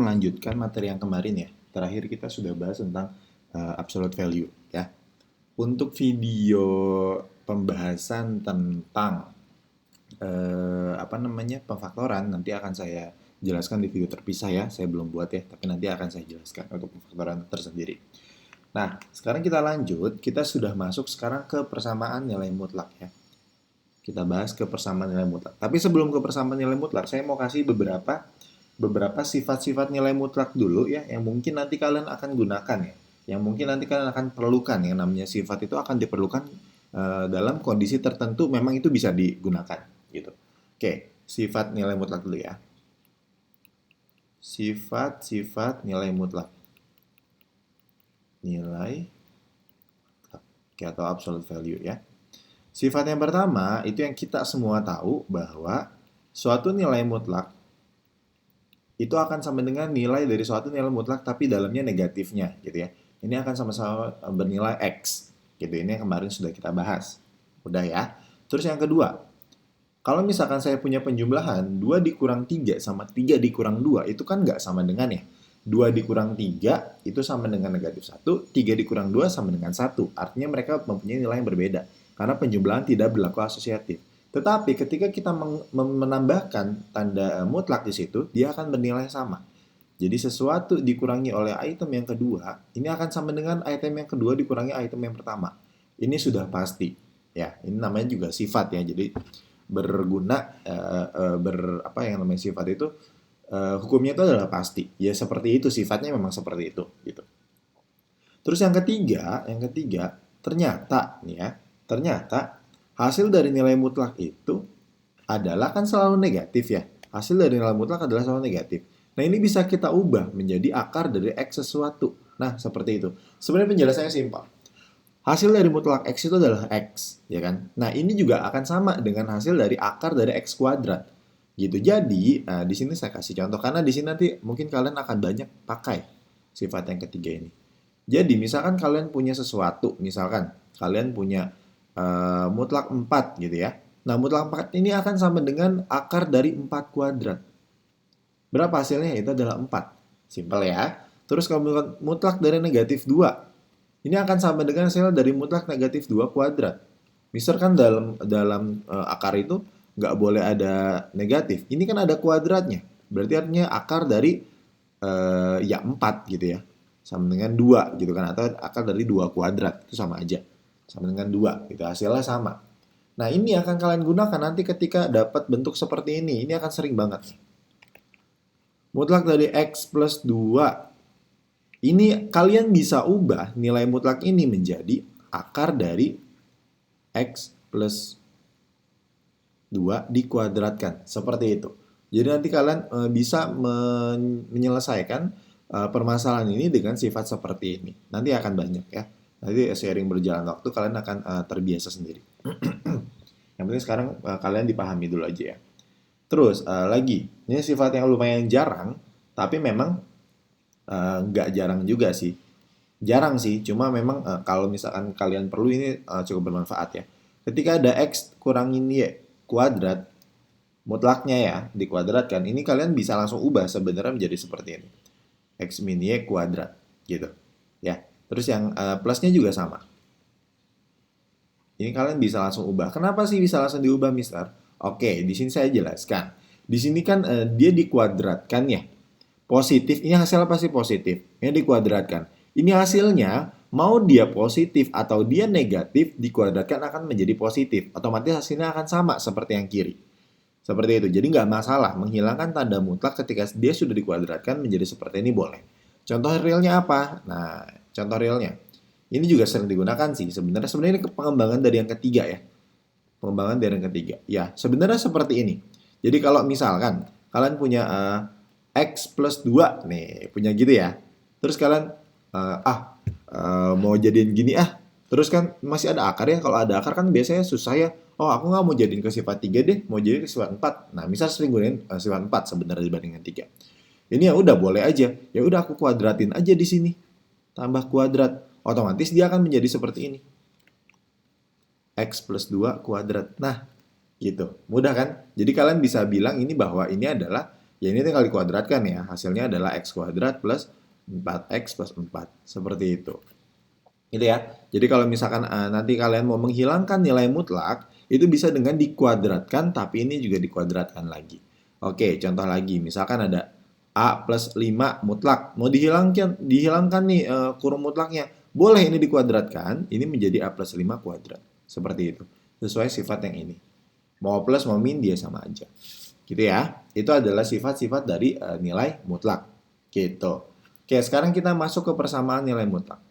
melanjutkan materi yang kemarin ya. Terakhir kita sudah bahas tentang absolute value ya. Untuk video pembahasan tentang pemfaktoran nanti akan saya jelaskan di video terpisah ya. Saya belum buat ya, tapi nanti akan saya jelaskan untuk pemfaktoran tersendiri. Nah, sekarang kita lanjut. Kita sudah masuk sekarang ke persamaan nilai mutlak ya. Kita bahas ke persamaan nilai mutlak. Tapi sebelum ke persamaan nilai mutlak, saya mau kasih beberapa sifat-sifat nilai mutlak dulu ya, yang mungkin nanti kalian akan gunakan ya. Yang mungkin nanti kalian akan perlukan. Yang namanya sifat itu akan diperlukan dalam kondisi tertentu, memang itu bisa digunakan gitu. Oke, sifat nilai mutlak dulu ya. Sifat-sifat nilai mutlak. Nilai atau absolute value ya. Sifat yang pertama itu yang kita semua tahu bahwa suatu nilai mutlak itu akan sama dengan nilai dari suatu nilai mutlak tapi dalamnya negatifnya gitu ya. Ini akan sama-sama bernilai X gitu. Ini yang kemarin sudah kita bahas. Udah ya. Terus yang kedua, kalau misalkan saya punya penjumlahan 2 dikurang 3 sama 3 dikurang 2 itu kan nggak sama dengan ya. 2 dikurang 3 itu sama dengan negatif 1, 3 dikurang 2 sama dengan 1. Artinya mereka mempunyai nilai yang berbeda. Karena penjumlahan tidak berlaku asosiatif. Tetapi ketika kita menambahkan tanda mutlak di situ, dia akan bernilai sama. Jadi sesuatu dikurangi oleh item yang kedua, ini akan sama dengan item yang kedua dikurangi item yang pertama. Ini sudah pasti. Ya, ini namanya juga sifat ya. Jadi berguna yang namanya sifat itu hukumnya itu adalah pasti. Ya seperti itu, sifatnya memang seperti itu gitu. Terus yang ketiga, ternyata nih ya, ternyata hasil dari nilai mutlak itu adalah kan selalu negatif ya. Hasil dari nilai mutlak adalah selalu negatif. Nah, ini bisa kita ubah menjadi akar dari X sesuatu. Nah, seperti itu. Sebenarnya penjelasannya simpel. Hasil dari mutlak X itu adalah X, ya kan? Nah, ini juga akan sama dengan hasil dari akar dari X kuadrat. Gitu. Jadi, di sini saya kasih contoh karena di sini nanti mungkin kalian akan banyak pakai sifat yang ketiga ini. Jadi, misalkan kalian punya sesuatu, misalkan kalian punya mutlak 4 gitu ya. Nah, mutlak 4 ini akan sama dengan akar dari 4 kuadrat. Berapa hasilnya? Itu adalah 4. Simpel ya. Terus kalau mutlak dari negatif 2, ini akan sama dengan hasil dari mutlak negatif 2 kuadrat. Misalkan dalam akar itu nggak boleh ada negatif. Ini kan ada kuadratnya. Berarti artinya akar dari 4 gitu ya. Sama dengan 2 gitu kan. Atau akar dari 2 kuadrat. Itu sama aja. Sama dengan 2 gitu. Hasilnya sama. Nah, ini akan kalian gunakan nanti ketika dapat bentuk seperti ini. Ini akan sering banget. Mutlak dari X plus 2. Ini kalian bisa ubah nilai mutlak ini menjadi akar dari X plus 2 dikuadratkan. Seperti itu. Jadi nanti kalian bisa menyelesaikan permasalahan ini dengan sifat seperti ini. Nanti akan banyak ya. Nanti seiring berjalan waktu kalian akan terbiasa sendiri. Yang penting sekarang kalian dipahami dulu aja ya. Terus lagi, ini sifat yang lumayan jarang, tapi memang nggak jarang juga sih. Jarang sih, cuma memang kalau misalkan kalian perlu ini cukup bermanfaat ya. Ketika ada X kurangin Y kuadrat, mutlaknya ya, dikuadratkan, ini kalian bisa langsung ubah sebenarnya menjadi seperti ini. X min Y kuadrat, gitu. Ya, terus yang plusnya juga sama. Ini kalian bisa langsung ubah. Kenapa sih bisa langsung diubah, Mister? Oke, di sini saya jelaskan. Di sini kan dia dikuadratkan ya. Positif, ini hasil apa sih positif? Ini dikuadratkan. Ini hasilnya, mau dia positif atau dia negatif, dikuadratkan akan menjadi positif. Otomatis hasilnya akan sama seperti yang kiri. Seperti itu. Jadi nggak masalah. Menghilangkan tanda mutlak ketika dia sudah dikuadratkan menjadi seperti ini boleh. Contoh realnya apa? Nah, contoh realnya. Ini juga sering digunakan sih. Sebenarnya ini pengembangan dari yang ketiga ya. Pengembangan dari yang ketiga. Ya, sebenarnya seperti ini. Jadi kalau misalkan kalian punya X plus 2 nih, punya gitu ya. Terus kalian mau jadiin gini Terus kan masih ada akar ya. Kalau ada akar kan biasanya susah ya. Oh, aku nggak mau jadiin ke sifat 3 deh, mau jadiin ke sifat 4. Nah, misal sering gunain sifat 4 sebenarnya dibandingkan 3. Ini ya udah boleh aja. Ya udah aku kuadratin aja di sini. Tambah kuadrat. Otomatis dia akan menjadi seperti ini. X plus 2 kuadrat. Nah, gitu. Mudah kan? Jadi kalian bisa bilang ini bahwa ini adalah Ya ini tinggal dikuadratkan ya. Hasilnya adalah x kuadrat plus 4x plus 4. Seperti itu. Gitu ya. Jadi kalau misalkan nanti kalian mau menghilangkan nilai mutlak, itu bisa dengan dikuadratkan, tapi ini juga dikuadratkan lagi. Oke, contoh lagi. Misalkan ada A plus 5 mutlak. Mau dihilangkan nih kurung mutlaknya. Boleh ini dikuadratkan, ini menjadi A plus 5 kuadrat. Seperti itu. Sesuai sifat yang ini. Mau plus, mau min, dia sama aja. Gitu ya. Itu adalah sifat-sifat dari nilai mutlak. Gitu. Oke, sekarang kita masuk ke persamaan nilai mutlak.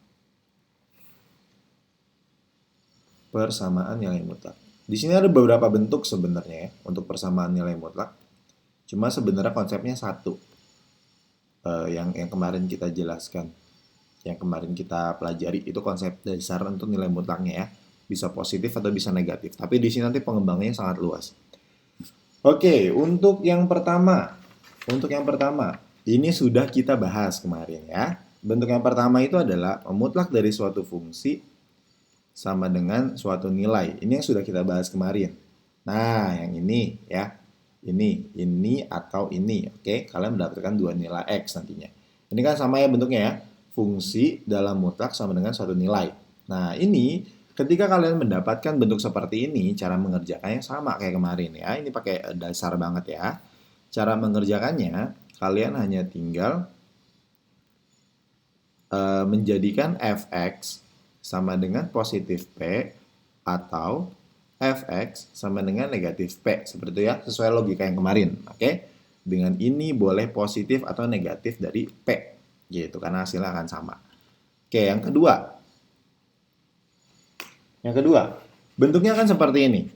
Persamaan nilai mutlak. Di sini ada beberapa bentuk sebenarnya ya, untuk persamaan nilai mutlak. Cuma sebenarnya konsepnya satu. Yang kemarin kita jelaskan. Yang kemarin kita pelajari itu konsep dasar untuk nilai mutlaknya ya. Bisa positif atau bisa negatif. Tapi di sini nanti pengembangannya sangat luas. Oke, untuk yang pertama. Ini sudah kita bahas kemarin ya. Bentuk yang pertama itu adalah mutlak dari suatu fungsi sama dengan suatu nilai. Ini yang sudah kita bahas kemarin. Nah, yang ini ya. Ini atau ini. Oke, kalian mendapatkan dua nilai X nantinya. Ini kan sama ya bentuknya ya. Fungsi dalam mutlak sama dengan suatu nilai. Nah, ini ketika kalian mendapatkan bentuk seperti ini, cara mengerjakannya sama kayak kemarin ya. Ini pakai dasar banget ya. Cara mengerjakannya, kalian hanya tinggal menjadikan fx sama dengan positif p atau fx sama dengan negatif p. Seperti itu ya, sesuai logika yang kemarin. Oke? Dengan ini boleh positif atau negatif dari p. Gitu, karena hasilnya akan sama. Oke, yang kedua. Bentuknya kan seperti ini.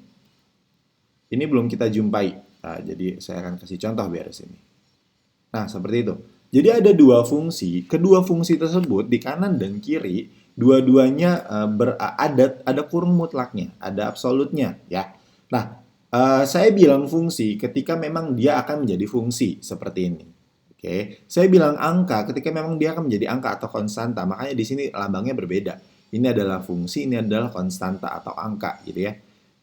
Ini belum kita jumpai. Nah, jadi saya akan kasih contoh biar sini. Nah, seperti itu. Jadi ada dua fungsi. Kedua fungsi tersebut di kanan dan kiri, dua-duanya ada kurung mutlaknya, ada absolutnya, ya. Nah, saya bilang fungsi ketika memang dia akan menjadi fungsi seperti ini. Oke, saya bilang angka ketika memang dia akan menjadi angka atau konstanta. Makanya di sini lambangnya berbeda. Ini adalah fungsi, ini adalah konstanta atau angka gitu ya.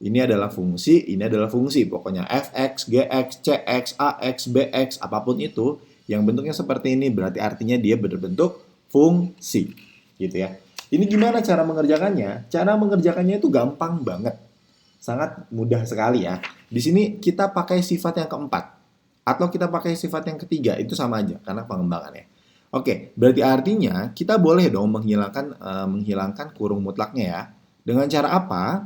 Ini adalah fungsi, ini adalah fungsi. Pokoknya fx, gx, cx, ax, bx, apapun itu yang bentuknya seperti ini berarti artinya dia berbentuk fungsi. Gitu ya. Ini gimana cara mengerjakannya? Cara mengerjakannya itu gampang banget. Sangat mudah sekali ya. Di sini kita pakai sifat yang keempat. Atau kita pakai sifat yang ketiga, itu sama aja karena pengembangannya. Oke, berarti artinya kita boleh dong menghilangkan kurung mutlaknya ya. Dengan cara apa?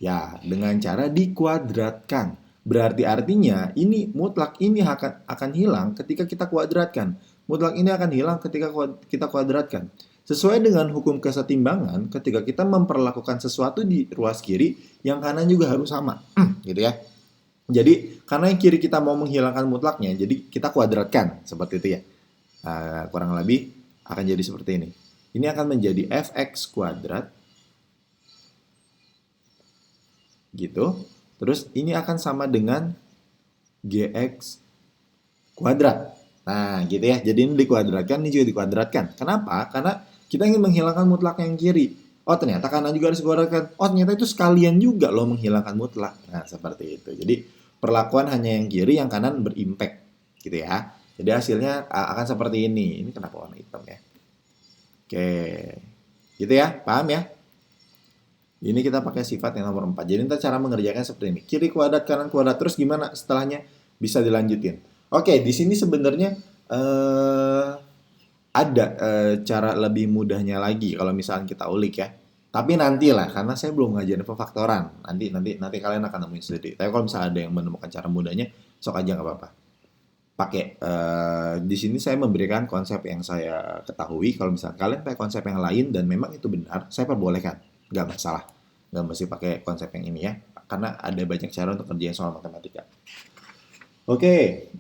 Ya, dengan cara dikuadratkan. Berarti artinya ini mutlak ini akan hilang ketika kita kuadratkan. Mutlak ini akan hilang ketika kita kuadratkan. Sesuai dengan hukum kesetimbangan, ketika kita memperlakukan sesuatu di ruas kiri, yang kanan juga harus sama. Gitu ya. Jadi, karena yang kiri kita mau menghilangkan mutlaknya, jadi kita kuadratkan, seperti itu ya. Kurang lebih akan jadi seperti ini. Ini akan menjadi fx kuadrat. Gitu. Terus ini akan sama dengan gx kuadrat. Nah, gitu ya. Jadi ini dikuadratkan, ini juga dikuadratkan. Kenapa? Karena kita ingin menghilangkan mutlak yang kiri. Oh, ternyata kanan juga harus dikuadratkan. Oh, ternyata itu sekalian juga loh menghilangkan mutlak. Nah, seperti itu. Jadi perlakuan hanya yang kiri, yang kanan berimpact gitu ya. Jadi hasilnya akan seperti ini. Ini kenapa warna hitam ya? Oke. Gitu ya, paham ya? Ini kita pakai sifat yang nomor 4. Jadi kita cara mengerjakan seperti ini. Kiri kuadrat, kanan kuadrat. Terus gimana setelahnya? Bisa dilanjutin. Oke, di sini sebenarnya ada cara lebih mudahnya lagi kalau misalnya kita ulik ya. Tapi nantilah, karena saya belum ngajarin pemfaktoran. Nanti kalian akan nemuin sendiri. Tapi kalau misalnya ada yang menemukan cara mudahnya, sok aja nggak apa-apa. Pakai di sini saya memberikan konsep yang saya ketahui. Kalau misalnya kalian pakai konsep yang lain dan memang itu benar, saya perbolehkan, nggak masalah. Nggak mesti pakai konsep yang ini ya, karena ada banyak cara untuk kerjain soal matematika. Oke,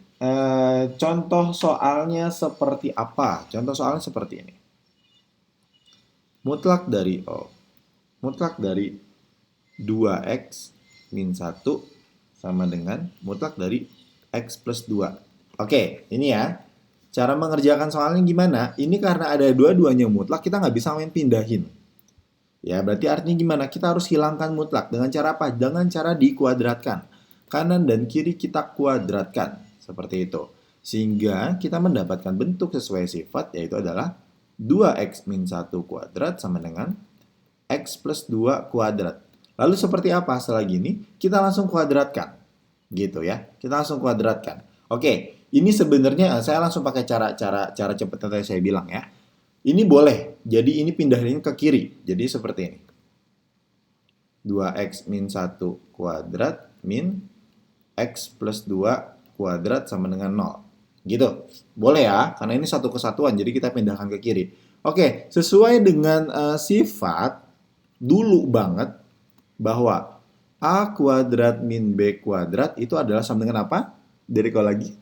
contoh soalnya seperti apa? Contoh soalnya seperti ini. Mutlak dari 2x min 1 sama dengan mutlak dari x plus 2. Oke, ini ya. Cara mengerjakan soalnya gimana? Ini karena ada dua-duanya mutlak, kita nggak bisa main pindahin. Ya, berarti artinya gimana? Kita harus hilangkan mutlak. Dengan cara apa? Dengan cara dikuadratkan. Kanan dan kiri kita kuadratkan. seperti itu. Sehingga kita mendapatkan bentuk sesuai sifat, yaitu adalah 2x min 1 kuadrat sama dengan x plus 2 kuadrat. Lalu seperti apa setelah gini? Kita langsung kuadratkan. Gitu ya. Kita langsung kuadratkan. Oke, ini sebenarnya saya langsung pakai cara cepat yang tadi saya bilang ya. Ini boleh. Jadi ini pindahin ke kiri. Jadi seperti ini. 2x min 1 kuadrat min x plus 2 kuadrat sama dengan 0. Gitu. Boleh ya, karena ini satu kesatuan, jadi kita pindahkan ke kiri. Oke, sesuai dengan sifat, dulu banget, bahwa a kuadrat min b kuadrat itu adalah sama dengan apa? Dari kalau lagi.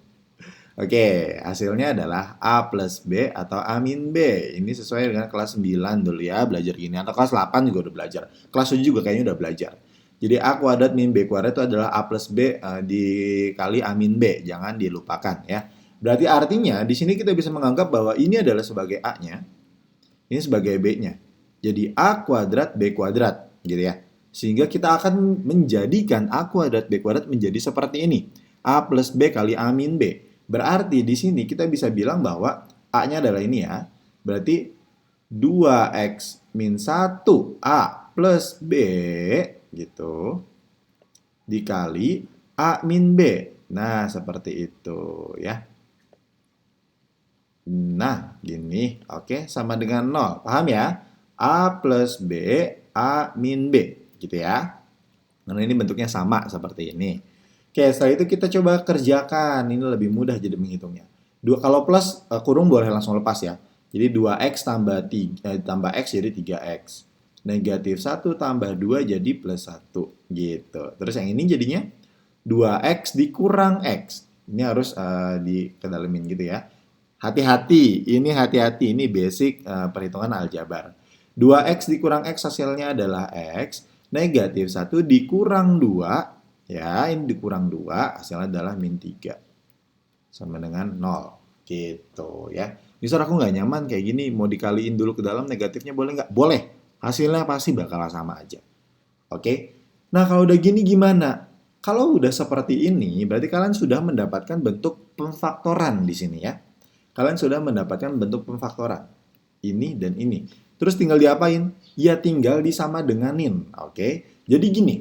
Oke, hasilnya adalah A plus B atau A min B. Ini sesuai dengan kelas 9 dulu ya, belajar gini. Atau kelas 8 juga udah belajar. Kelas 7 juga kayaknya udah belajar. Jadi A kuadrat min B kuadrat itu adalah A plus B dikali A min B. Jangan dilupakan ya. Berarti artinya di sini kita bisa menganggap bahwa ini adalah sebagai A-nya. Ini sebagai B-nya. Jadi A kuadrat B kuadrat gitu ya. Sehingga kita akan menjadikan A kuadrat B kuadrat menjadi seperti ini. A plus B kali A min B. Berarti di sini kita bisa bilang bahwa A-nya adalah ini ya. Berarti 2x min 1 A plus B gitu dikali A min B. Nah, seperti itu ya. Nah, gini. Oke, sama dengan 0. Paham ya? A plus B, A min B. Gitu ya. Karena ini bentuknya sama seperti ini. Oke, setelah itu kita coba kerjakan. Ini lebih mudah jadi menghitungnya. Kalau plus, kurung boleh langsung lepas ya. Jadi 2x tambah x jadi 3x. Negatif 1 tambah 2 jadi plus 1. Gitu. Terus yang ini jadinya 2x dikurang x. Ini harus dikedalamin gitu ya. Hati-hati, ini basic perhitungan aljabar. 2x dikurang x hasilnya adalah x. Negatif 1 dikurang 2. Ya, ini dikurang 2, hasilnya adalah min 3. Sama dengan 0. Gitu ya. Misal aku nggak nyaman kayak gini, mau dikaliin dulu ke dalam negatifnya boleh nggak? Boleh. Hasilnya pasti bakal sama aja. Oke? Nah, kalau udah gini gimana? Kalau udah seperti ini, berarti kalian sudah mendapatkan bentuk pemfaktoran di sini ya. Kalian sudah mendapatkan bentuk pemfaktoran. Ini dan ini. Terus tinggal diapain? Ya tinggal disama denganin. Oke? Jadi gini.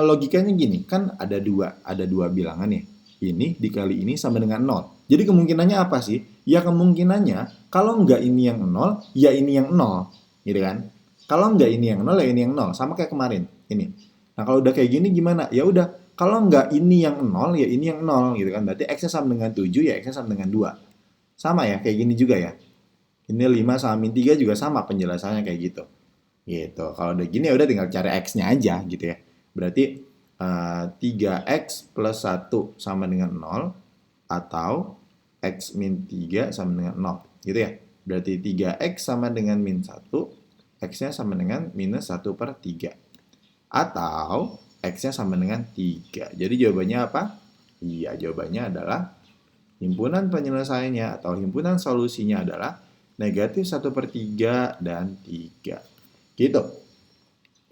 Logikanya gini, kan ada dua bilangan ya. Ini dikali ini sama dengan 0. Jadi kemungkinannya apa sih? Ya kemungkinannya kalau nggak ini yang 0, ya ini yang 0. Gitu kan? Kalau nggak ini yang 0, ya ini yang 0. Sama kayak kemarin. Ini. Nah kalau udah kayak gini gimana? Ya udah, kalau nggak ini yang 0, ya ini yang 0. Gitu kan? Berarti x-nya sama dengan 7, ya x-nya sama dengan 2. Sama ya, kayak gini juga ya. Ini 5 sama min 3 juga sama penjelasannya kayak gitu. Gitu. Kalau udah gini ya udah tinggal cari x-nya aja gitu ya. Berarti 3x plus 1 sama dengan 0 atau x min 3 sama dengan 0 gitu ya. Berarti 3x sama dengan min 1, x-nya sama dengan minus 1 per 3. Atau x-nya sama dengan 3. Jadi jawabannya apa? Iya, jawabannya adalah himpunan penyelesaiannya atau himpunan solusinya adalah negatif 1 per 3 dan 3. Gitu.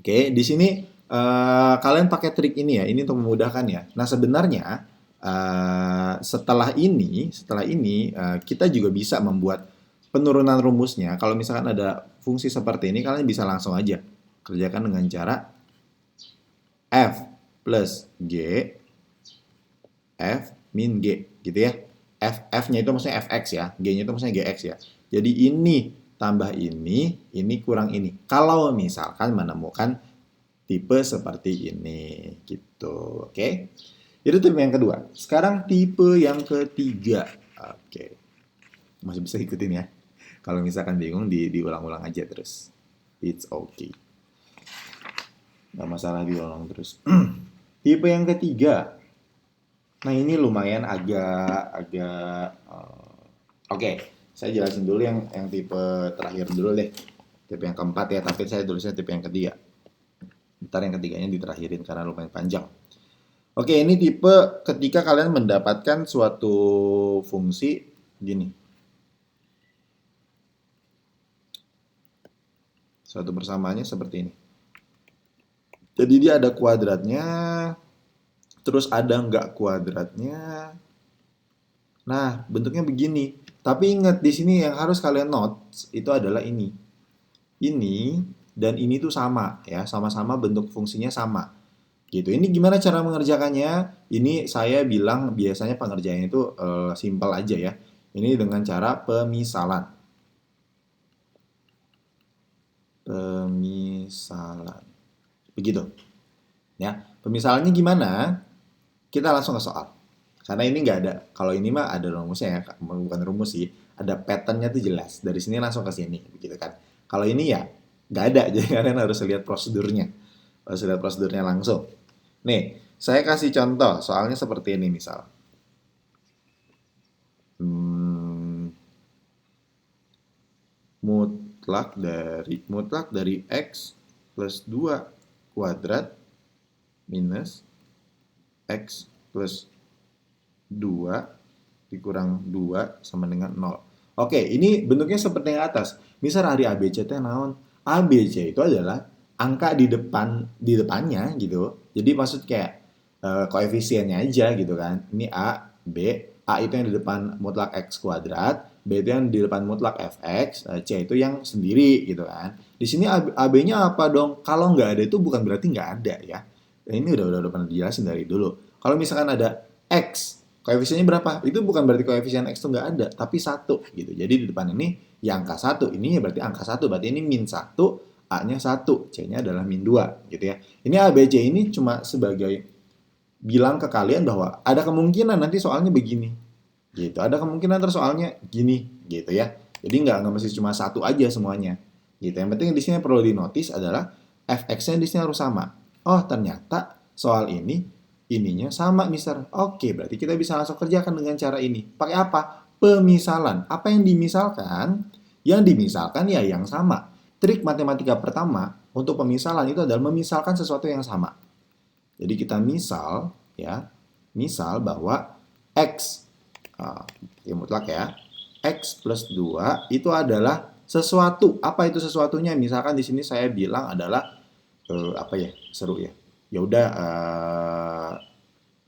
Oke, di sini kalian pakai trik ini ya, ini untuk memudahkan ya. Nah sebenarnya setelah ini kita juga bisa membuat penurunan rumusnya. Kalau misalkan ada fungsi seperti ini, kalian bisa langsung aja kerjakan dengan cara f plus g f min g gitu ya. F-nya itu maksudnya fx ya, g-nya itu maksudnya gx ya. Jadi ini tambah ini kurang ini. Kalau misalkan menemukan tipe seperti ini gitu. Oke. Itu tipe yang kedua. Sekarang tipe yang ketiga. Oke. Masih bisa ikutin ya. Kalau misalkan bingung diulang-ulang aja terus. It's okay. Nggak masalah diulang terus. Tipe yang ketiga. Nah, ini lumayan agak oke. Saya jelasin dulu yang tipe terakhir dulu deh. Tipe yang keempat ya, tapi saya tulisnya tipe yang ketiga. Ntar yang ketiganya diterakhirin karena lumayan panjang. Oke, ini tipe ketika kalian mendapatkan suatu fungsi gini. Suatu persamaannya seperti ini. Jadi dia ada kuadratnya, terus ada nggak kuadratnya, Nah, bentuknya begini. Tapi ingat di sini yang harus kalian note itu adalah ini. Ini dan ini tuh sama ya, sama-sama bentuk fungsinya sama. Gitu. Ini gimana cara mengerjakannya? Ini saya bilang biasanya pengerjaannya itu simpel aja ya. Ini dengan cara pemisalan. Pemisalan. Begitu. Ya, pemisalannya gimana? Kita langsung ke soal. Karena ini nggak ada. Kalau ini mah ada rumusnya ya, bukan rumus sih. Ada patternnya tuh jelas. Dari sini langsung ke sini, begitu kan. Kalau ini ya nggak ada, jadi kalian harus lihat prosedurnya. Harus lihat prosedurnya langsung. Nih, saya kasih contoh. Soalnya seperti ini misal. Hmm, mutlak dari x plus 2 kuadrat minus x plus 2 dikurang 2 sama dengan 0. Oke, ini bentuknya seperti yang atas. Misal hari ABC teh naon? ABC itu adalah angka di depannya gitu. Jadi maksud kayak koefisiennya aja gitu kan. Ini A, B, A itu yang di depan mutlak X kuadrat, B itu yang di depan mutlak Fx, C itu yang sendiri gitu kan. Di sini AB-nya apa dong? Kalau nggak ada itu bukan berarti nggak ada ya. Ini udah pernah dijelasin dari dulu. Kalau misalkan ada X, koefisiennya berapa? Itu bukan berarti koefisien X itu nggak ada, tapi 1 gitu. Jadi di depan ini ya angka 1, ini ya berarti angka 1, berarti ini min 1, A-nya 1, C-nya adalah min 2 gitu ya. Ini ABC ini cuma sebagai bilang ke kalian bahwa ada kemungkinan nanti soalnya begini gitu, ada kemungkinan terus soalnya gini gitu ya. Jadi nggak mesti cuma satu aja semuanya gitu. Yang penting di sini perlu dinotis adalah fx-nya di sini harus sama. Oh ternyata soal ini ininya sama mister. Oke, berarti kita bisa langsung kerjakan dengan cara ini. Pakai apa? Pemisalan. Apa yang dimisalkan? Yang dimisalkan ya yang sama. Trik matematika pertama untuk pemisalan itu adalah memisalkan sesuatu yang sama. Jadi kita misal bahwa X, ya mutlak ya, X plus 2 itu adalah sesuatu. Apa itu sesuatunya? Misalkan di sini saya bilang adalah, apa ya, seru ya. Ya udah,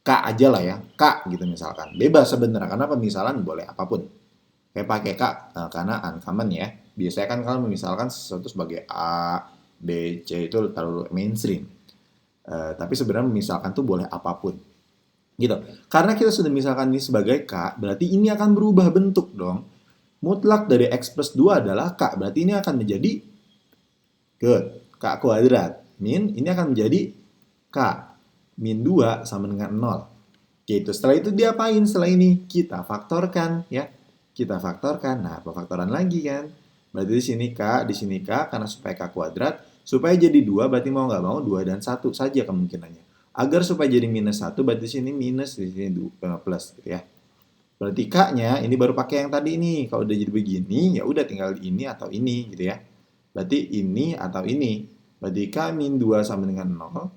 K aja lah ya, K gitu misalkan. Bebas sebenarnya, karena pemisalan boleh apapun. Kayak pakai K, karena uncommon ya. Biasanya kan kalau memisalkan sesuatu sebagai A, B, C itu terlalu mainstream. Tapi sebenarnya misalkan tuh boleh apapun gitu. Karena kita sudah misalkan ini sebagai K, berarti ini akan berubah bentuk dong. Mutlak dari X plus 2 adalah K, berarti ini akan menjadi good, K kuadrat. Min, ini akan menjadi K. Min 2 sama dengan 0. Gitu. Setelah itu diapain? Setelah ini kita faktorkan ya. Kita faktorkan. Nah, pemfaktoran lagi kan. Berarti di sini K karena supaya K kuadrat. Supaya jadi 2 berarti mau nggak mau 2 dan 1 saja kemungkinannya. Agar supaya jadi minus 1 berarti di sini minus, di sini plus gitu ya. Berarti K-nya ini baru pakai yang tadi ini. Kalau udah jadi begini ya udah tinggal ini atau ini gitu ya. Berarti ini atau ini. Berarti K min 2 sama dengan 0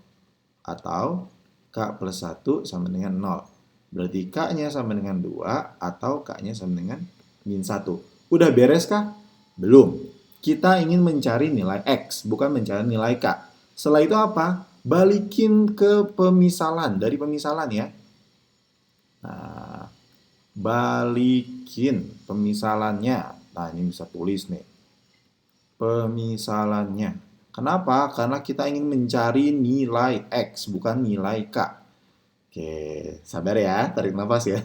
atau K plus 1 sama dengan 0. Berarti K-nya sama dengan 2 atau K-nya sama dengan min 1. Udah beres kah? Belum. Kita ingin mencari nilai X, bukan mencari nilai K. Setelah itu apa? Balikin ke pemisalan. Dari pemisalan ya. Nah, balikin pemisalannya. Nah, ini bisa tulis nih. Pemisalannya. Kenapa? Karena kita ingin mencari nilai X, bukan nilai K. Oke, sabar ya, tarik nafas ya.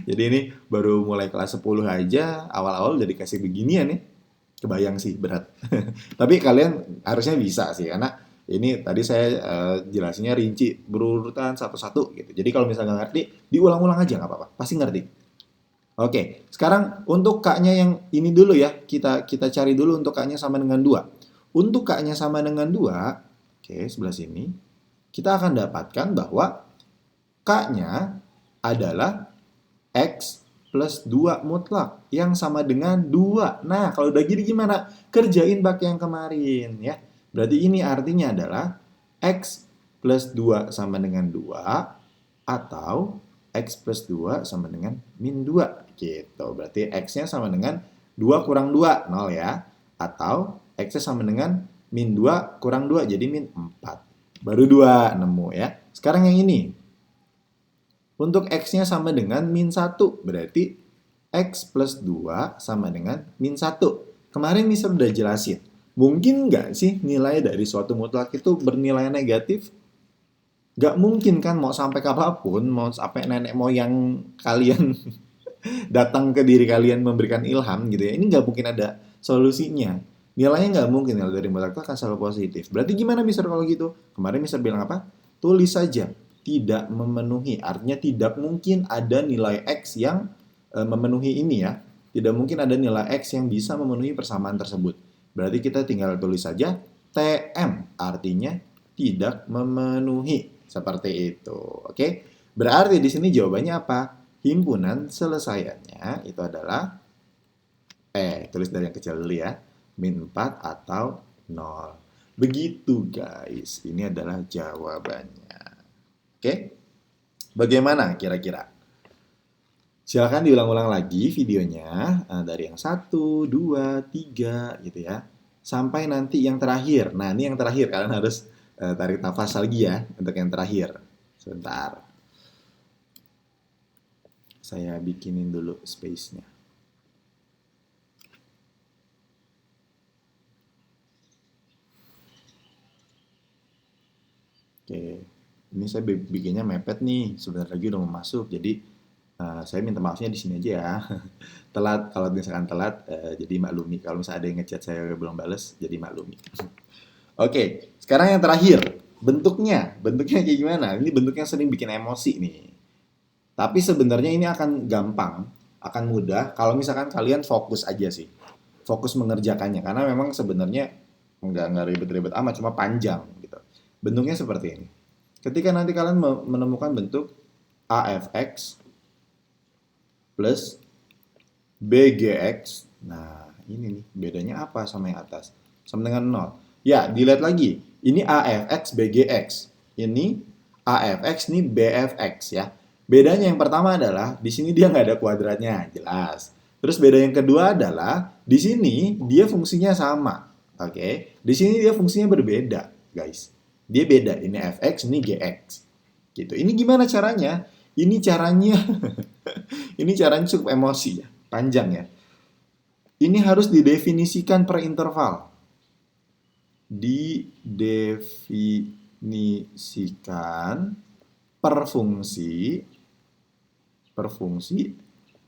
Jadi ini baru mulai kelas 10 aja, awal-awal udah dikasih beginian nih. Kebayang sih, berat. Tapi kalian harusnya bisa sih, karena ini tadi saya jelasinnya rinci, berurutan satu-satu gitu. Jadi kalau misalnya nggak ngerti, diulang-ulang aja nggak apa-apa, pasti ngerti. Oke, sekarang untuk K-nya yang ini dulu ya, kita cari dulu untuk K-nya sama dengan 2. Untuk K-nya sama dengan 2, oke, sebelah sini, kita akan dapatkan bahwa K-nya adalah X plus 2 mutlak yang sama dengan 2. Nah, kalau udah gini gimana? Kerjain pakai yang kemarin ya. Berarti ini artinya adalah X plus 2 sama dengan 2 atau X plus 2 sama dengan min 2 gitu. Berarti X-nya sama dengan 2 kurang 2, 0 ya. Atau X-nya sama dengan min 2 kurang 2, jadi min 4. Baru 2 nemu ya. Sekarang yang ini. Untuk X-nya sama dengan min 1, berarti X plus 2 sama dengan min 1. Kemarin Mister udah jelasin. Mungkin nggak sih nilai dari suatu mutlak itu bernilai negatif? Nggak mungkin kan, mau sampai kapanpun, mau sampai nenek moyang kalian datang ke diri kalian memberikan ilham gitu ya. Ini nggak mungkin ada solusinya. Nilainya nggak mungkin nilai dari mutlak itu akan selalu positif. Berarti gimana Mister kalau gitu? Kemarin Mister bilang apa? Tulis saja. Tidak memenuhi. Artinya tidak mungkin ada nilai X yang memenuhi ini ya. Tidak mungkin ada nilai X yang bisa memenuhi persamaan tersebut. Berarti kita tinggal tulis saja TM. Artinya tidak memenuhi. Seperti itu. Oke? Berarti di sini jawabannya apa? Himpunan selesaiannya itu adalah tulis dari yang kecil dulu ya, min 4 atau 0. Begitu guys, ini adalah jawabannya. Oke, bagaimana kira-kira? Silahkan diulang-ulang lagi videonya dari yang 1, 2, 3 gitu ya, sampai nanti yang terakhir. Nah ini yang terakhir, kalian harus tarik nafas lagi ya untuk yang terakhir. Sebentar, saya bikinin dulu space-nya. Oke, ini saya bikinnya mepet nih, sebentar lagi udah mau masuk, jadi saya minta maafnya di sini aja ya. Telat, kalau misalkan telat, jadi maklumi. Kalau misalnya ada yang ngechat saya belum bales, jadi maklumi. Oke, sekarang yang terakhir, bentuknya kayak gimana? Ini bentuknya sering bikin emosi nih. Tapi sebenarnya ini akan gampang, akan mudah kalau misalkan kalian fokus aja sih, fokus mengerjakannya. Karena memang sebenarnya nggak ribet-ribet amat, cuma panjang gitu. Bentuknya seperti ini. Ketika nanti kalian menemukan bentuk AFX plus BGX, nah ini nih bedanya apa sama yang atas? Sama dengan 0. Ya, dilihat lagi. Ini AFX BGX. Ini AFX, ini BFX ya. Bedanya yang pertama adalah di sini dia nggak ada kuadratnya, jelas. Terus beda yang kedua adalah di sini dia fungsinya sama. Oke, di sini dia fungsinya berbeda, guys. Dia beda. Ini fx, ini gx. Gitu. Ini gimana caranya? Ini caranya ini caranya cukup emosi ya, panjang ya. Ini harus didefinisikan per interval. Didefinisikan per fungsi,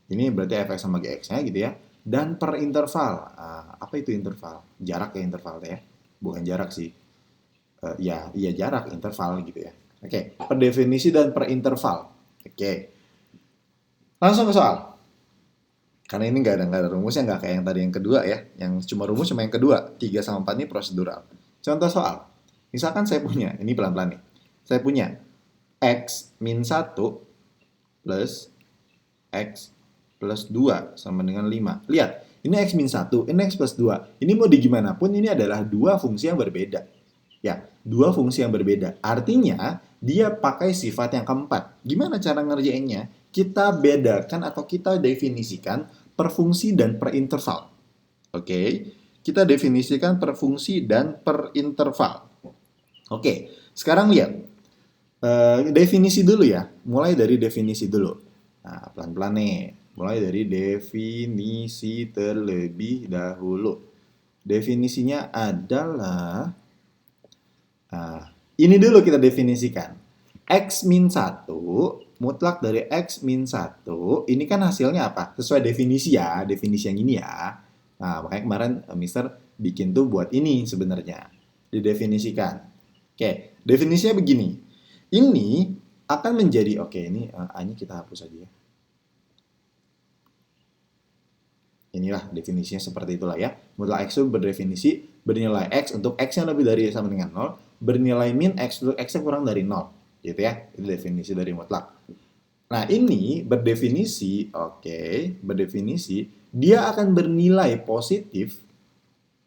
ini berarti fx sama gx-nya gitu ya, dan per interval. Apa itu interval? Jarak ya interval ya, bukan jarak sih. Ya, iya jarak interval gitu ya. Oke, per definisi dan per interval. Oke, langsung ke soal. Karena ini nggak ada rumusnya, nggak kayak yang tadi yang kedua ya. Yang cuma rumus cuma yang kedua. 3 sama 4 ini prosedural. Contoh soal. Misalkan saya punya, ini pelan-pelan nih. Saya punya X min 1 plus X plus 2 sama dengan 5. Lihat, ini X min 1, ini X plus 2. Ini mau di gimana pun, ini adalah dua fungsi yang berbeda. Ya, dua fungsi yang berbeda. Artinya, dia pakai sifat yang keempat. Gimana cara ngerjainnya? Kita bedakan atau kita definisikan per fungsi dan per interval. Oke, kita definisikan per fungsi dan per interval. Oke, sekarang lihat. Definisi dulu ya. Mulai dari definisi dulu. Nah, pelan-pelan nih. Mulai dari definisi terlebih dahulu. Definisinya adalah ini dulu kita definisikan. X min 1, mutlak dari X min 1, ini kan hasilnya apa? Sesuai definisi ya, definisi yang ini ya. Nah, makanya kemarin Mister bikin tuh buat ini sebenarnya. Didefinisikan. Oke, definisinya begini. Ini akan menjadi, oke ini A-nya kita hapus aja ya. Inilah definisinya seperti itulah ya. Mutlak X itu berdefinisi bernilai X untuk X yang lebih dari sama dengan 0, bernilai min X untuk X yang kurang dari 0. Gitu ya, itu definisi dari mutlak. Nah ini berdefinisi, berdefinisi dia akan bernilai positif,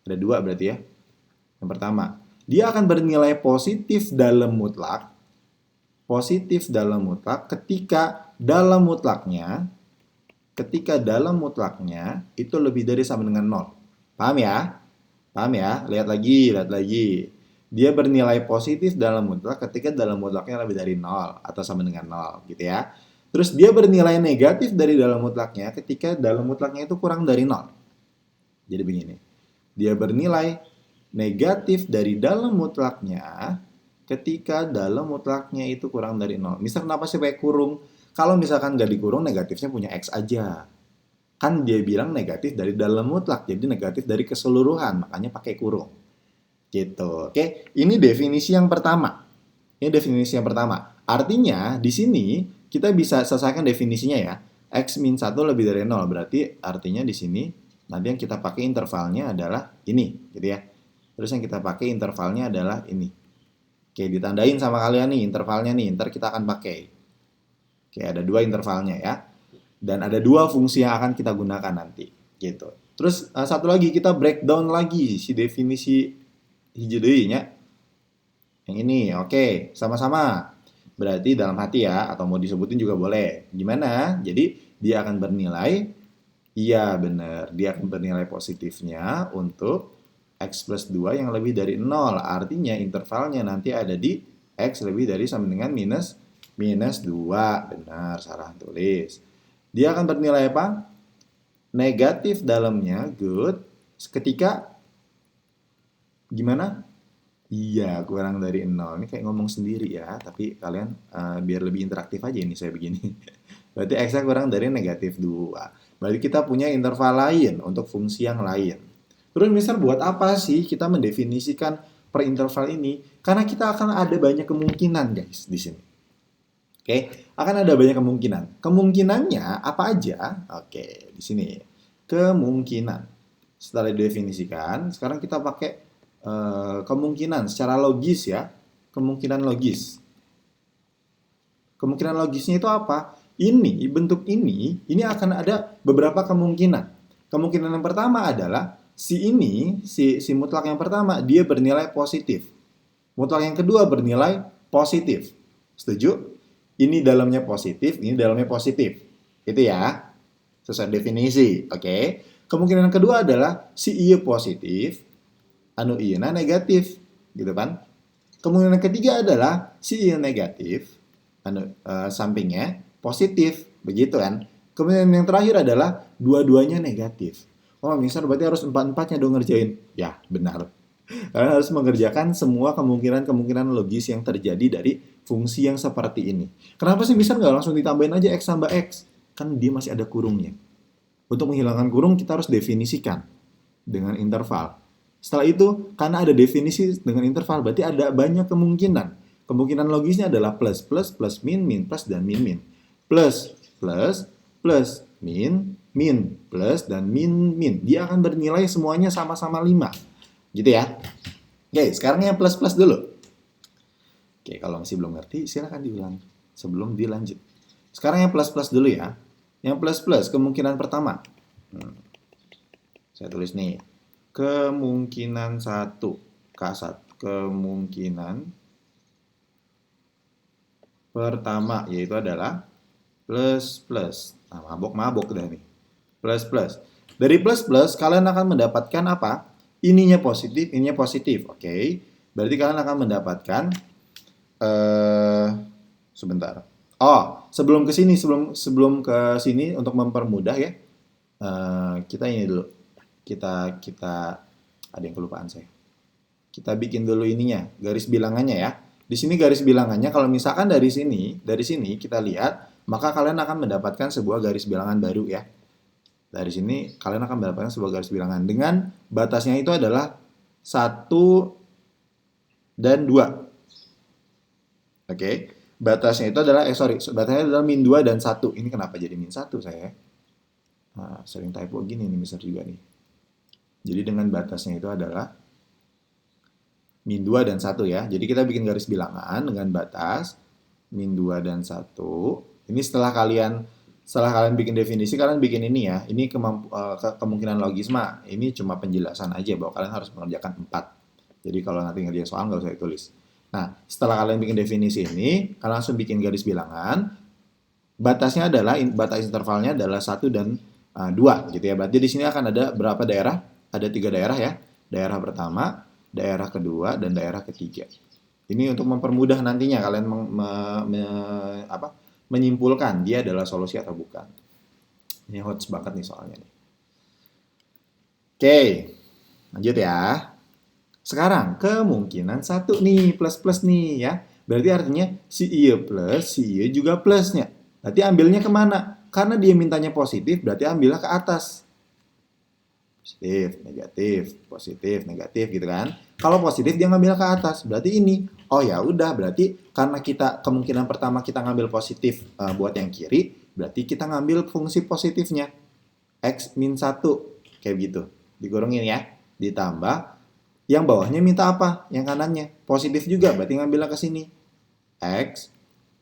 ada dua berarti ya. Yang pertama, dia akan bernilai positif dalam mutlak ketika dalam mutlaknya itu lebih dari sama dengan 0. Paham ya? Paham ya? Lihat lagi. Dia bernilai positif dalam mutlak ketika dalam mutlaknya lebih dari 0 atau sama dengan 0 gitu ya. Terus dia bernilai negatif dari dalam mutlaknya ketika dalam mutlaknya itu kurang dari 0. Jadi begini, dia bernilai negatif dari dalam mutlaknya ketika dalam mutlaknya itu kurang dari 0. Misal kenapa sih pakai kurung? Kalau misalkan nggak dikurung, negatifnya punya X aja. Kan dia bilang negatif dari dalam mutlak, jadi negatif dari keseluruhan, makanya pakai kurung. Gitu. Oke, ini definisi yang pertama. Ini definisi yang pertama. Artinya, di sini kita bisa selesaikan definisinya ya. X min 1 lebih dari 0. Berarti artinya di sini nanti yang kita pakai intervalnya adalah ini, gitu ya. Terus yang kita pakai intervalnya adalah ini. Oke, ditandain sama kalian nih intervalnya nih, ntar kita akan pakai. Oke, ada 2 intervalnya ya. Dan ada 2 fungsi yang akan kita gunakan nanti, gitu. Terus satu lagi kita breakdown lagi si definisi hiji deui nya. Yang ini, oke, sama-sama. Berarti dalam hati ya, atau mau disebutin juga boleh. Gimana? Jadi dia akan bernilai, iya benar, dia akan bernilai positifnya untuk X plus 2 yang lebih dari 0. Artinya intervalnya nanti ada di X lebih dari sama dengan minus 2. Benar, salah tulis. Dia akan bernilai apa? Negatif dalamnya, good. Ketika, gimana? Iya, kurang dari 0. Ini kayak ngomong sendiri ya, tapi kalian biar lebih interaktif aja ini saya begini. Berarti X-nya kurang dari negatif 2. Berarti kita punya interval lain untuk fungsi yang lain. Terus misal buat apa sih kita mendefinisikan per interval ini? Karena kita akan ada banyak kemungkinan guys di sini. Oke, akan ada banyak kemungkinan. Kemungkinannya apa aja? Oke, di sini. Kemungkinan. Setelah didefinisikan, sekarang kita pakai kemungkinan secara logis ya, kemungkinan logis. Kemungkinan logisnya itu apa? Ini bentuk ini akan ada beberapa kemungkinan. Kemungkinan yang pertama adalah si mutlak yang pertama dia bernilai positif. Mutlak yang kedua bernilai positif. Setuju? Ini dalamnya positif, ini dalamnya positif. Itu ya. Sesuai definisi, oke? Kemungkinan kedua adalah si iya positif, anu ieuna negatif, gitu kan? Kemungkinan ketiga adalah si iya negatif, anu sampingnya positif, begitu kan? Kemudian yang terakhir adalah dua-duanya negatif. Oh, misal berarti harus empat-empatnya dong ngerjain. Ya, benar. Kalian harus mengerjakan semua kemungkinan-kemungkinan logis yang terjadi dari fungsi yang seperti ini. Kenapa sih misal nggak langsung ditambahin aja X tambah X? Kan dia masih ada kurungnya. Untuk menghilangkan kurung kita harus definisikan dengan interval. Setelah itu, karena ada definisi dengan interval, berarti ada banyak kemungkinan. Kemungkinan logisnya adalah plus, plus, plus, min, min, plus, dan min, min. Plus, plus, plus, min, min, plus, dan min, min. Dia akan bernilai semuanya sama-sama 5. Gitu ya. Oke, sekarang yang plus-plus dulu. Oke, kalau masih belum ngerti, silakan diulang sebelum dilanjut. Sekarang yang plus-plus dulu ya. Yang plus-plus, kemungkinan pertama. Saya tulis nih. Kemungkinan 1 K1. Kemungkinan pertama yaitu adalah plus plus. Nah, mabok dah nih. Plus plus. Dari plus plus kalian akan mendapatkan apa? Ininya positif, ininya positif. Oke. Berarti kalian akan mendapatkan sebentar. Oh, sebelum ke sini untuk mempermudah ya. Kita ini dulu. Kita ada yang kelupaan saya. Kita bikin dulu ininya, garis bilangannya ya. Di sini garis bilangannya kalau misalkan dari sini kita lihat, maka kalian akan mendapatkan sebuah garis bilangan baru ya. Dari sini kalian akan mendapatkan sebuah garis bilangan dengan batasnya itu adalah 1 dan 2. Oke. Batasnya itu adalah batasnya adalah min 2 dan 1. Ini kenapa jadi min 1 saya? Nah, sering typo gini nih misal juga nih. Jadi dengan batasnya itu adalah min 2 dan 1 ya. Jadi kita bikin garis bilangan dengan batas min 2 dan 1. Ini setelah kalian bikin definisi, kalian bikin ini ya. Ini kemungkinan logisma. Ini cuma penjelasan aja bahwa kalian harus mengerjakan 4. Jadi kalau nanti ngerjain soal nggak usah ditulis. Nah, setelah kalian bikin definisi ini, kalian langsung bikin garis bilangan. Batasnya adalah, batas intervalnya adalah 1 dan 2 gitu ya. Berarti di sini akan ada berapa daerah? Ada 3 daerah ya. Daerah pertama, daerah kedua, dan daerah ketiga. Ini untuk mempermudah nantinya kalian menyimpulkan dia adalah solusi atau bukan. Ini hot banget nih soalnya nih. Oke, lanjut ya. Sekarang kemungkinan satu nih plus-plus nih ya. Berarti artinya si iya plus, si iya juga plusnya. Berarti ambilnya kemana? Karena dia mintanya positif, berarti ambilnya ke atas. Positif, negatif gitu kan. Kalau positif dia ngambil ke atas, berarti ini. Oh ya udah, berarti karena kita kemungkinan pertama kita ngambil positif buat yang kiri, berarti kita ngambil fungsi positifnya. X min 1, kayak gitu. Digorongin ya. Ditambah yang bawahnya minta apa? Yang kanannya. Positif juga, berarti ngambilnya ke sini. X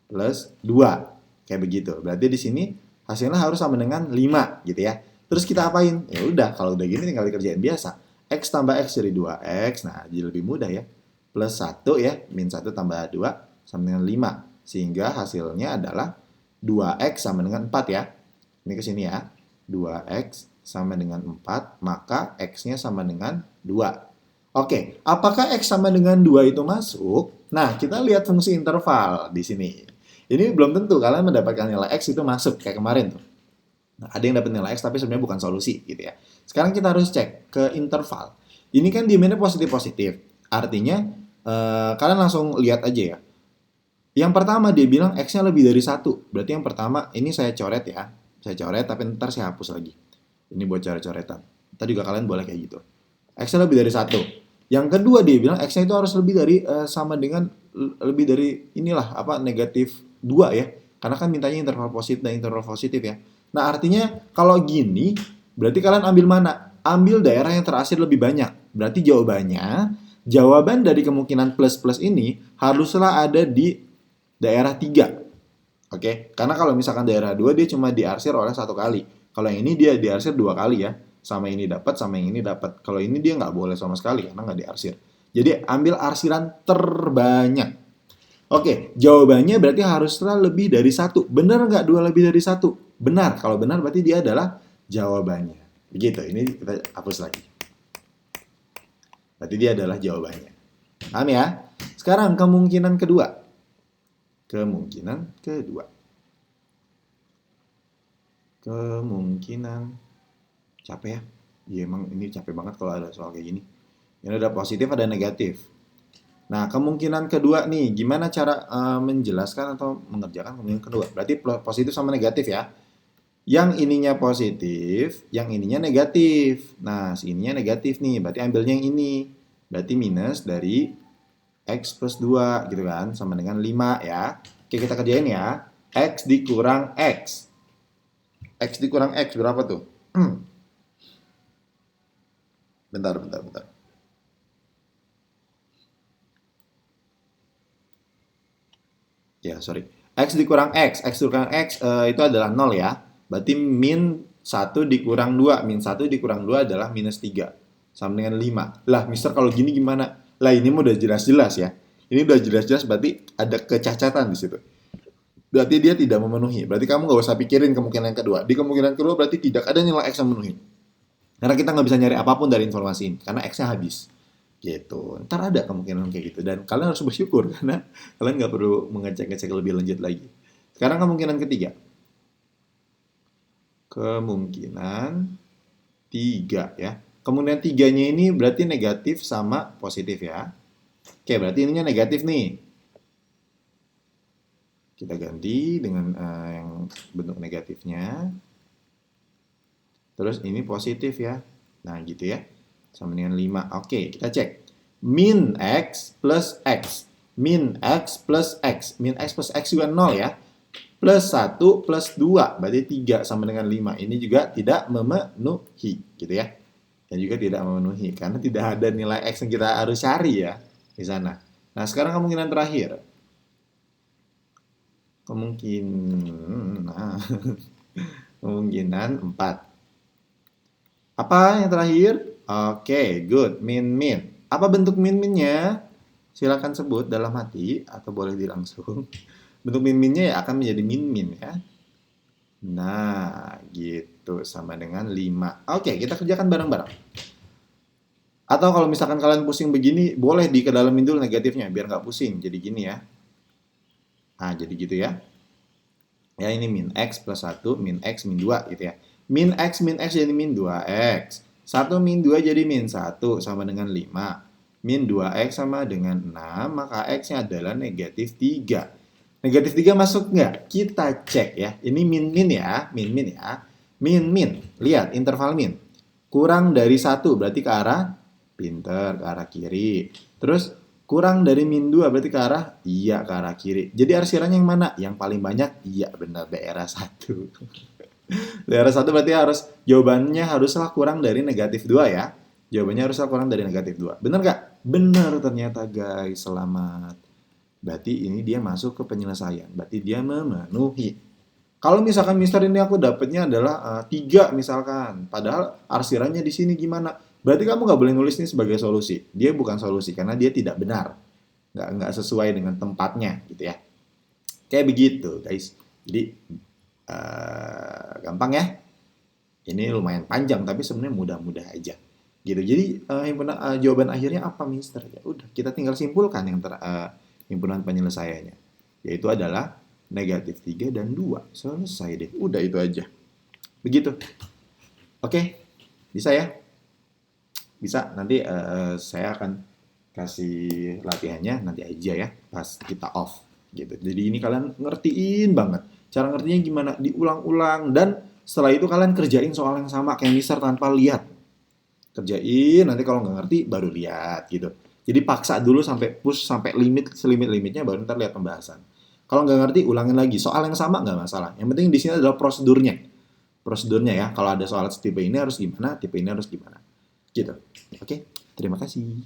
plus 2. Kayak begitu. Berarti di sini hasilnya harus sama dengan 5 gitu ya. Terus kita apain? Ya udah, kalau udah gini tinggal dikerjain biasa. X tambah X jadi 2X. Nah, jadi lebih mudah ya. Plus 1 ya, min 1 tambah 2 sama dengan 5. Sehingga hasilnya adalah 2X sama dengan 4 ya. Ini ke sini ya. 2X sama dengan 4, maka X-nya sama dengan 2. Oke, apakah X sama dengan 2 itu masuk? Nah, kita lihat fungsi interval di sini. Ini belum tentu kalian mendapatkan nilai X itu masuk, kayak kemarin tuh. Nah, ada yang dapat nilai X tapi sebenarnya bukan solusi gitu ya. Sekarang kita harus cek ke interval. Ini kan demand-nya positif-positif. Artinya, kalian langsung lihat aja ya. Yang pertama dia bilang X-nya lebih dari 1. Berarti yang pertama, ini saya coret ya. Saya coret tapi ntar saya hapus lagi. Ini buat coret-coretan. Ntar juga kalian boleh kayak gitu. X-nya lebih dari 1. Yang kedua dia bilang X-nya itu harus lebih dari sama dengan lebih dari inilah apa negatif 2 ya. Karena kan mintanya interval positif dan interval positif ya. Nah, artinya kalau gini berarti kalian ambil mana? Ambil daerah yang terasir lebih banyak. Berarti jawaban dari kemungkinan plus-plus ini haruslah ada di daerah 3. Oke, karena kalau misalkan daerah 2 dia cuma diarsir oleh 1 kali. Kalau yang ini dia diarsir 2 kali ya. Sama ini dapat, sama yang ini dapat. Kalau ini dia nggak boleh sama sekali karena nggak diarsir. Jadi ambil arsiran terbanyak. Oke, jawabannya berarti haruslah lebih dari 1. Benar nggak 2 lebih dari 1? Benar. Kalau benar berarti dia adalah jawabannya. Begitu, ini kita hapus lagi. Berarti dia adalah jawabannya. Paham ya? Sekarang kemungkinan kedua. Kemungkinan capek ya. Ya emang ini capek banget kalau ada soal kayak gini. Ini ada positif, ada negatif. Nah, kemungkinan kedua nih, gimana cara menjelaskan atau mengerjakan kemungkinan kedua? Berarti positif sama negatif ya. Yang ininya positif, yang ininya negatif. Nah, si ininya negatif nih, berarti ambilnya yang ini. Berarti minus dari X plus 2 gitu kan, sama dengan 5 ya. Oke, kita kerjain ya. X dikurang X. X dikurang X berapa tuh? Bentar. Ya, sorry. X dikurang X. X dikurang X itu adalah 0 ya. Berarti min 1 dikurang 2. Min 1 dikurang 2 adalah minus 3. Sama dengan 5. Lah, mister kalau gini gimana? Lah, ini udah jelas-jelas ya. Ini udah jelas-jelas berarti ada kecacatan di situ. Berarti dia tidak memenuhi. Berarti kamu nggak usah pikirin kemungkinan yang kedua. Di kemungkinan kedua berarti tidak ada nilai X yang memenuhi. Karena kita nggak bisa nyari apapun dari informasi ini. Karena X-nya habis. Gitu. Ntar ada kemungkinan kayak gitu. Dan kalian harus bersyukur. Karena kalian nggak perlu mengecek-ngecek lebih lanjut lagi. Sekarang kemungkinan ketiga. Kemungkinan 3 ya. Kemungkinan 3-nya ini berarti negatif sama positif ya. Oke, berarti ininya negatif nih. Kita ganti dengan yang bentuk negatifnya. Terus ini positif ya. Nah, gitu ya. Sama dengan 5. Oke, kita cek. Min X plus X. Min X plus X. Min X plus X juga 0 ya. Plus 1 plus 2. Berarti 3 sama dengan 5. Ini juga tidak memenuhi. Gitu ya. Dan juga tidak memenuhi. Karena tidak ada nilai X yang kita harus cari ya. Di sana. Nah, sekarang kemungkinan terakhir. Kemungkinan 4. Apa yang terakhir? Oke, good. Min. Apa bentuk min-minnya? Silakan sebut dalam hati atau boleh langsung. Bentuk min-minnya ya akan menjadi min-min ya. Nah, gitu. Sama dengan 5. Oke, kita kerjakan bareng-bareng. Atau kalau misalkan kalian pusing begini, boleh dikedalamin dulu negatifnya biar nggak pusing. Jadi gini ya. Nah, jadi gitu ya. Ya ini min X plus 1, min X, min 2 gitu ya. Min X jadi min 2X. 1 min 2 jadi min 1 sama dengan 5. Min 2X sama dengan 6, maka X-nya adalah negatif 3. Negatif 3 masuk nggak? Kita cek ya. Ini min-min ya. Min-min ya. Min-min. Lihat interval min. Kurang dari 1 berarti ke arah pinter, ke arah kiri. Terus kurang dari min 2 berarti ke arah iya, ke arah kiri. Jadi arsirannya yang mana? Yang paling banyak? Iya benar, daerah 1. Daerah 1 berarti jawabannya haruslah kurang dari negatif 2 ya. Jawabannya haruslah kurang dari negatif 2. Benar nggak? Benar ternyata guys, selamat. Berarti ini dia masuk ke penyelesaian. Berarti dia memenuhi. Kalau misalkan Mister ini aku dapatnya adalah 3 misalkan. Padahal arsirannya di sini gimana? Berarti kamu nggak boleh nulis ini sebagai solusi. Dia bukan solusi karena dia tidak benar. Nggak sesuai dengan tempatnya gitu ya. Kayak begitu guys. Jadi gampang ya. Ini lumayan panjang tapi sebenarnya mudah-mudah aja. Gitu. Jadi jawaban akhirnya apa Mister? Ya udah, kita tinggal simpulkan yang himpunan penyelesaiannya. Yaitu adalah negatif 3 dan 2. Selesai deh. Udah itu aja. Begitu. Oke. Bisa ya? Bisa. Nanti saya akan kasih latihannya nanti aja ya. Pas kita off. Gitu. Jadi ini kalian ngertiin banget. Cara ngertinya gimana? Diulang-ulang. Dan setelah itu kalian kerjain soal yang sama kayak Mister tanpa lihat. Kerjain. Nanti kalau nggak ngerti baru lihat gitu. Jadi paksa dulu sampai push sampai selimit-limitnya baru ntar lihat pembahasan. Kalau nggak ngerti, ulangin lagi. Soal yang sama nggak masalah. Yang penting di sini adalah prosedurnya. Prosedurnya ya. Kalau ada soal tipe ini harus gimana, tipe ini harus gimana. Gitu. Oke, terima kasih.